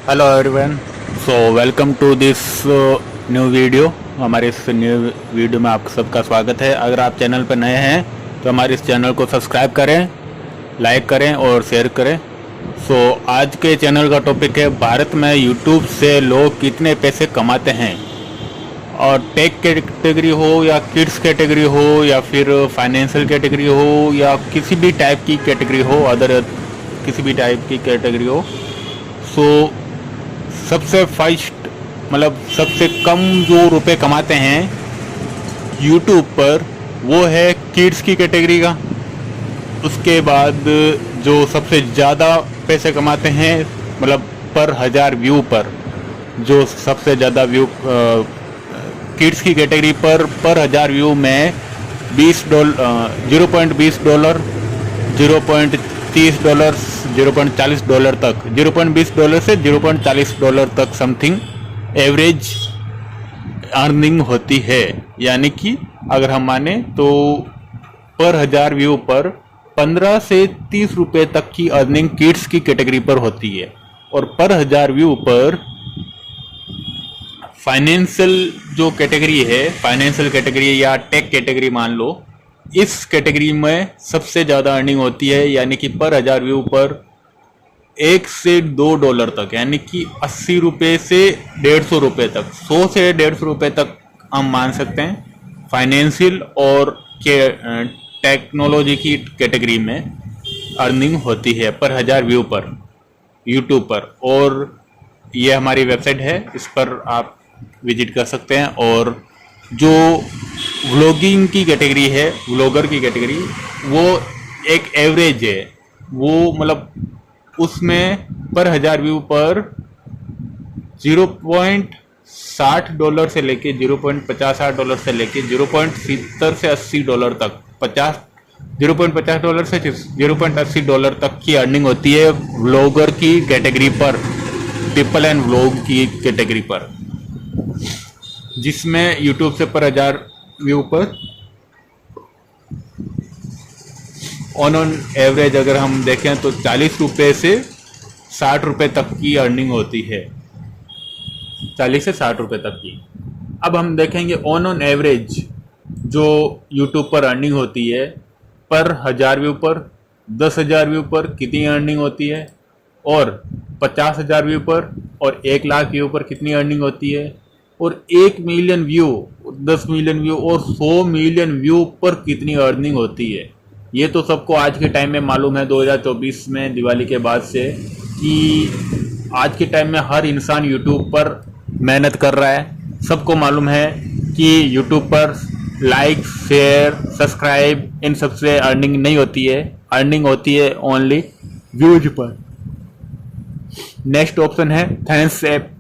Hello everyone. Welcome to this new video. हमारे इस new video में आप सबका स्वागत है। अगर आप चैनल पर नए हैं तो हमारे इस चैनल को सब्सक्राइब करें, लाइक करें और शेयर करें। आज के चैनल का टॉपिक है भारत में यूट्यूब से लोग कितने पैसे कमाते हैं। और टेक कैटेगरी हो या किड्स कैटेगरी हो या फिर फाइनेंशियल कैटेगरी हो या किसी भी टाइप की कैटेगरी हो, अदर किसी भी टाइप की कैटेगरी हो। सबसे फर्स्ट सबसे कम जो रुपए कमाते हैं यूट्यूब पर वो है किड्स की कैटेगरी का। उसके बाद जो सबसे ज़्यादा पैसे कमाते हैं पर 1000 व्यू पर, जो सबसे ज़्यादा व्यू किड्स की कैटेगरी पर 1000 व्यू में $0.20, $0.30, $0.40 तक, $0.20 से $0.40 तक समथिंग एवरेज अर्निंग होती है। यानी कि अगर हम माने तो पर 1000 व्यू पर 15 से 30 रुपए तक की अर्निंग किड्स की कैटेगरी पर होती है। और पर 1000 व्यू पर फाइनेंशियल जो कैटेगरी है, फाइनेंशियल कैटेगरी या टेक कैटेगरी मान लो, इस कैटेगरी में सबसे ज़्यादा अर्निंग होती है। यानी कि पर 1000 व्यू पर $1 से $2 तक, यानी कि 80 रुपये से 150 रुपये तक, 100 से 150 रुपये तक हम मान सकते हैं फाइनेंशियल और टेक्नोलॉजी की कैटेगरी में अर्निंग होती है पर 1000 व्यू पर यूट्यूब पर। और ये हमारी वेबसाइट है, इस पर आप विजिट कर सकते हैं। और जो व्लॉगिंग की कैटेगरी है, व्लॉगर की कैटेगरी, वो एक एवरेज है। वो उसमें पर 1000 व्यू पर $0.60 से लेके $0.50 से लेके $0.70 से $80 तक, $0.50 से $0.80 तक की अर्निंग होती है व्लॉगर की कैटेगरी पर, पीपल एंड व्लॉग की कैटेगरी पर, जिसमें यूट्यूब से पर 1000 व्यू पर ऑन एवरेज अगर हम देखें तो 40 रुपये से 60 रुपये तक की अर्निंग होती है, 40 से 60 रुपये तक की। अब हम देखेंगे ऑन एवरेज जो यूट्यूब पर अर्निंग होती है पर 1000 व्यू पर, 10,000 व्यू पर कितनी अर्निंग होती है, और 50,000 व्यू पर और 1 लाख व्यू पर कितनी अर्निंग होती है, और 1 मिलियन व्यू, 10 मिलियन व्यू और 100 मिलियन व्यू पर कितनी अर्निंग होती है। ये तो सबको आज के टाइम में मालूम है, 2024 में दिवाली के बाद से, कि आज के टाइम में हर इंसान यूट्यूब पर मेहनत कर रहा है। सबको मालूम है कि यूट्यूब पर लाइक, शेयर, सब्सक्राइब, इन सबसे अर्निंग नहीं होती है। अर्निंग होती है ओनली व्यूज पर। नेक्स्ट ऑप्शन है थैंक्स ऐप।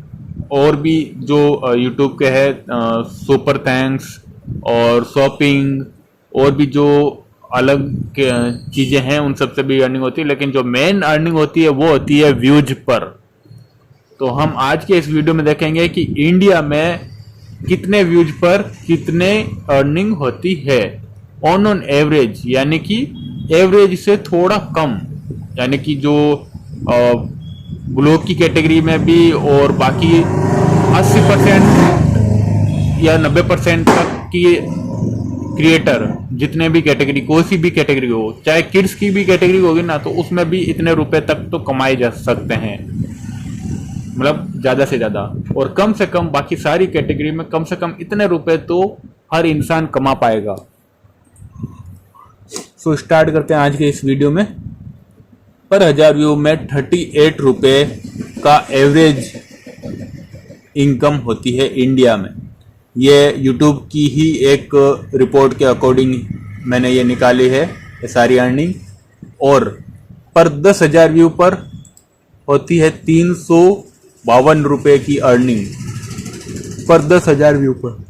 और भी जो यूट्यूब के है सुपर थैंक्स और शॉपिंग और भी जो अलग चीज़ें हैं, उन सब से भी अर्निंग होती है। लेकिन जो मेन अर्निंग होती है वो होती है व्यूज पर। तो हम आज के इस वीडियो में देखेंगे कि इंडिया में कितने व्यूज पर कितने अर्निंग होती है ऑन एवरेज, यानी कि एवरेज से थोड़ा कम, यानी कि जो ब्लॉग की कैटेगरी में भी और बाकी 80% या 90% तक की क्रिएटर, जितने भी कैटेगरी, कोई सी भी कैटेगरी हो, चाहे किड्स की भी कैटेगरी होगी ना, तो उसमें भी इतने रुपए तक तो कमाए जा सकते हैं, ज़्यादा से ज़्यादा। और कम से कम बाकी सारी कैटेगरी में कम से कम इतने रुपए तो हर इंसान कमा पाएगा। स्टार्ट करते हैं आज के इस वीडियो में। पर 1000 व्यू में 38 रुपये का एवरेज इनकम होती है इंडिया में। ये यूट्यूब की ही एक रिपोर्ट के अकॉर्डिंग मैंने ये निकाली है ये सारी अर्निंग। और पर 10,000 व्यू पर होती है 352 रुपये की अर्निंग पर 10,000 व्यू पर।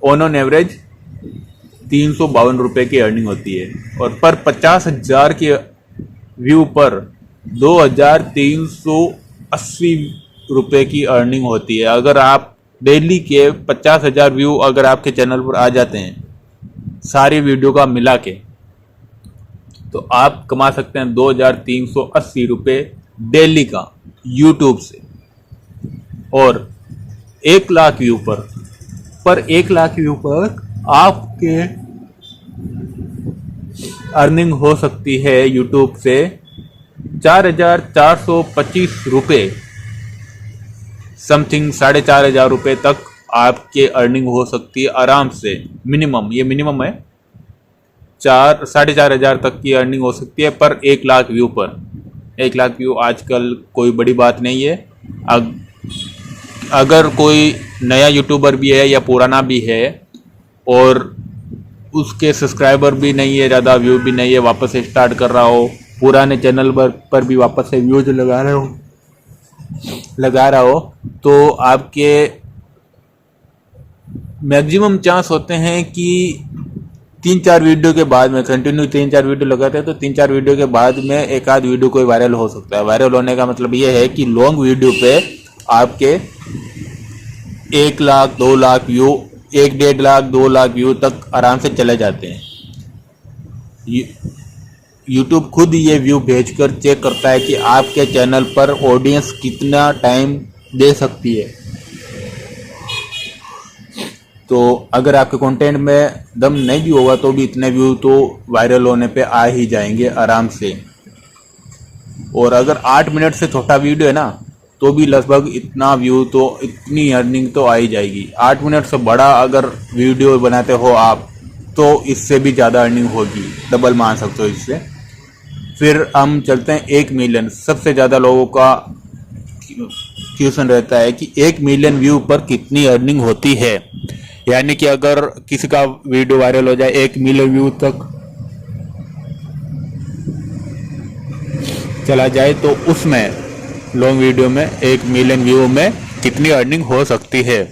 ऑन एवरेज 352 रुपये की अर्निंग होती है। और पर 50,000 के व्यू पर 2,380 रुपये की अर्निंग होती है। अगर आप डेली के 50,000 व्यू अगर आपके चैनल पर आ जाते हैं सारी वीडियो का मिला के, तो आप कमा सकते हैं 2380 रुपये डेली का यूट्यूब से। और 1 लाख व्यू पर 1 लाख व्यू पर आपके अर्निंग हो सकती है यूट्यूब से 4425 रुपये समथिंग, 4500 रुपये तक आपके अर्निंग हो सकती है आराम से। मिनिमम, ये मिनिमम है, 4-4.5 तक की अर्निंग हो सकती है पर 1 लाख व्यू पर। 1 लाख व्यू आजकल कोई बड़ी बात नहीं है। अगर कोई नया यूट्यूबर भी है या पुराना भी है और उसके सब्सक्राइबर भी नहीं है, ज़्यादा व्यू भी नहीं है, वापस से स्टार्ट कर रहा हो, पुराने चैनल पर भी वापस से व्यूज लगा रहा हो तो आपके मैक्सिमम चांस होते हैं कि 3-4 वीडियो के बाद में, कंटिन्यू 3-4 वीडियो लगाते हैं तो 3-4 वीडियो के बाद में एक आध वीडियो कोई वायरल हो सकता है। वायरल होने का मतलब ये है कि लॉन्ग वीडियो पे आपके 1 लाख 2 लाख व्यू, 1-1.5 लाख 2 लाख व्यू तक आराम से चले जाते हैं। यूट्यूब खुद ये व्यू भेजकर चेक करता है कि आपके चैनल पर ऑडियंस कितना टाइम दे सकती है। तो अगर आपके कंटेंट में दम नहीं भी होगा तो भी इतने व्यू तो वायरल होने पे आ ही जाएंगे आराम से। और अगर 8 मिनट से छोटा वीडियो है ना तो भी लगभग इतना व्यू, तो इतनी अर्निंग तो आ ही जाएगी। 8 मिनट से बड़ा अगर वीडियो बनाते हो आप तो इससे भी ज़्यादा अर्निंग होगी, डबल मान सकते हो इससे। फिर हम चलते हैं 1 मिलियन। सबसे ज़्यादा लोगों का क्वेश्चन रहता है कि 1 मिलियन व्यू पर कितनी अर्निंग होती है। यानी कि अगर किसी का वीडियो वायरल हो जाए 1 मिलियन व्यू तक चला जाए तो उसमें लॉन्ग वीडियो में 1 मिलियन व्यू में कितनी अर्निंग हो सकती है।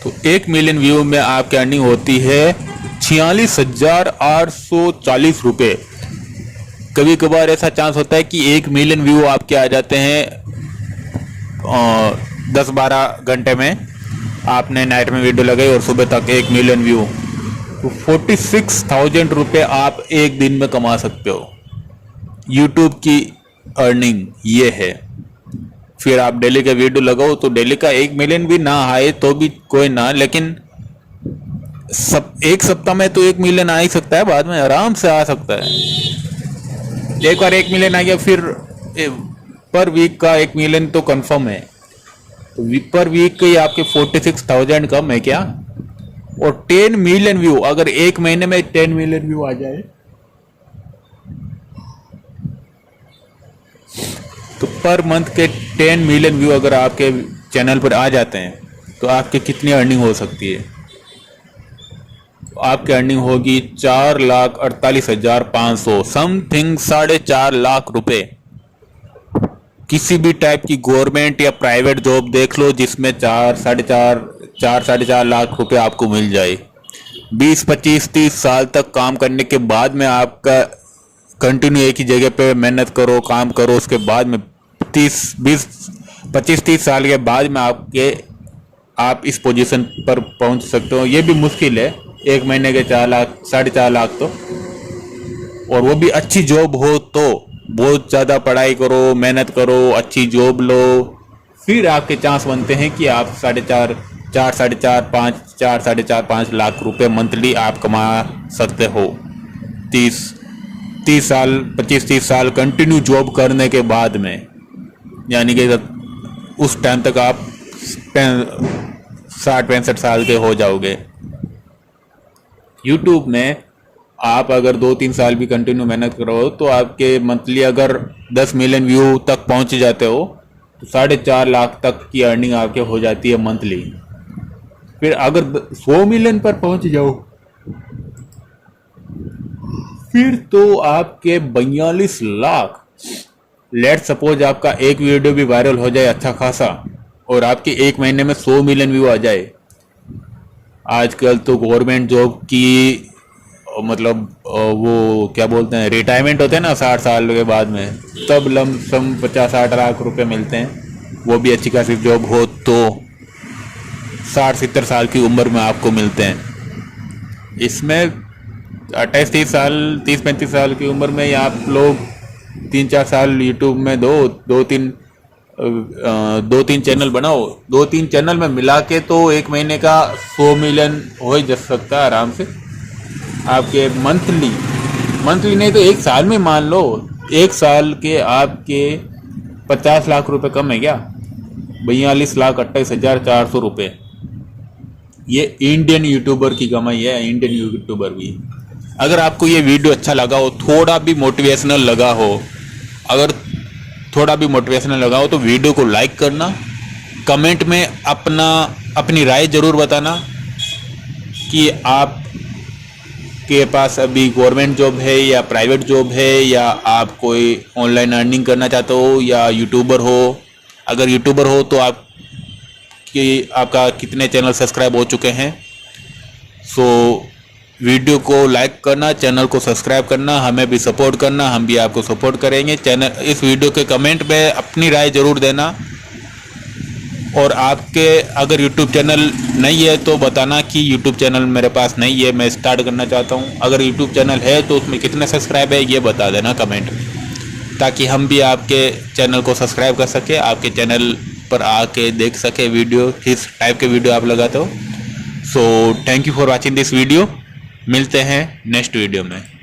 तो 1 मिलियन व्यू में आपकी अर्निंग होती है 46,840 रुपये। कभी कभार ऐसा चांस होता है कि 1 मिलियन व्यू आपके आ जाते हैं 10-12 घंटे में। आपने नाइट में वीडियो लगाई और सुबह तक 1 मिलियन व्यू, तो 46,000 रुपये आप एक दिन में कमा सकते हो। यूट्यूब की अर्निंग ये है। फिर आप डेली का वीडियो लगाओ तो डेली का 1 मिलियन भी ना आए तो भी कोई ना, लेकिन एक सप्ताह में तो 1 मिलियन आ ही सकता है, बाद में आराम से आ सकता है। एक बार 1 मिलियन आ गया फिर पर वीक का 1 मिलियन तो कंफर्म है। तो पर वीक के आपके 46,000 कम है क्या। और 10 मिलियन व्यू, अगर एक महीने में 10 मिलियन व्यू आ जाए तो पर मंथ के 10 मिलियन व्यू अगर आपके चैनल पर आ जाते हैं तो आपके कितनी अर्निंग हो सकती है। तो आपकी अर्निंग होगी 4,48,500 समथिंग, 4.5 लाख रुपए। किसी भी टाइप की गवर्नमेंट या प्राइवेट जॉब देख लो जिसमें 4-4.5 लाख रुपए आपको मिल जाए। 20-25-30 साल तक काम करने के बाद में आपका कंटिन्यू एक ही जगह पे मेहनत करो, काम करो, उसके बाद में 25-30 साल के बाद में आप इस पोजीशन पर पहुंच सकते हो। ये भी मुश्किल है, एक महीने के 4 लाख 4.5 लाख तो, और वो भी अच्छी जॉब हो तो। बहुत ज़्यादा पढ़ाई करो, मेहनत करो, अच्छी जॉब लो, फिर आपके चांस बनते हैं कि आप 4.5-5 लाख रुपए मंथली आप कमा सकते हो। 25-30 साल कंटिन्यू जॉब करने के बाद में, यानी कि उस टाइम तक आप 60-65 साल के हो जाओगे। यूट्यूब में आप अगर 2-3 साल भी कंटिन्यू मेहनत करो तो आपके मंथली अगर 10 मिलियन व्यू तक पहुंच जाते हो तो 4.5 लाख तक की अर्निंग आपके हो जाती है मंथली। फिर अगर 100 मिलियन पर पहुंच जाओ फिर तो आपके 42 लाख। लेट सपोज आपका एक वीडियो भी वायरल हो जाए अच्छा खासा और आपके एक महीने में 100 मिलियन व्यू आ जाए। आजकल तो गवर्नमेंट जॉब की मतलब वो क्या बोलते हैं, रिटायरमेंट होते हैं ना 60 साल के बाद में, तब लमसम 50-60 लाख रुपए मिलते हैं। वो भी अच्छी खासी जॉब हो तो 60-70 साल की उम्र में आपको मिलते हैं। इसमें 30-35 साल की उम्र में या आप लोग 3-4 साल यूट्यूब में दो तीन चैनल बनाओ। 2-3 चैनल में मिला के तो एक महीने का 100 मिलियन हो ही जा सकता है आराम से। आपके मंथली नहीं तो एक साल में मान लो, एक साल के आपके 50 लाख रुपए कम है क्या? 42,28,400 रुपये। ये इंडियन यूट्यूबर की कमाई है, इंडियन यूट्यूबर भी। अगर आपको ये वीडियो अच्छा लगा हो, थोड़ा भी मोटिवेशनल लगा हो, अगर थोड़ा भी मोटिवेशनल लगा हो तो वीडियो को लाइक करना, कमेंट में अपनी राय जरूर बताना कि आप के पास अभी गवर्नमेंट जॉब है या प्राइवेट जॉब है, या आप कोई ऑनलाइन अर्निंग करना चाहते हो, या यूट्यूबर हो। अगर यूट्यूबर हो तो आपका कितने चैनल सब्सक्राइब हो चुके हैं। सो वीडियो को लाइक करना, चैनल को सब्सक्राइब करना, हमें भी सपोर्ट करना, हम भी आपको सपोर्ट करेंगे। इस वीडियो के कमेंट में अपनी राय जरूर देना। और आपके अगर यूट्यूब चैनल नहीं है तो बताना कि यूट्यूब चैनल मेरे पास नहीं है, मैं स्टार्ट करना चाहता हूँ। अगर यूट्यूब चैनल है तो उसमें कितने सब्सक्राइब है ये बता देना कमेंट में, ताकि हम भी आपके चैनल को सब्सक्राइब कर सके, आपके चैनल पर आके देख सके वीडियो, किस टाइप के वीडियो आप लगाते हो। So thank you for watching this video. मिलते हैं नेक्स्ट वीडियो में।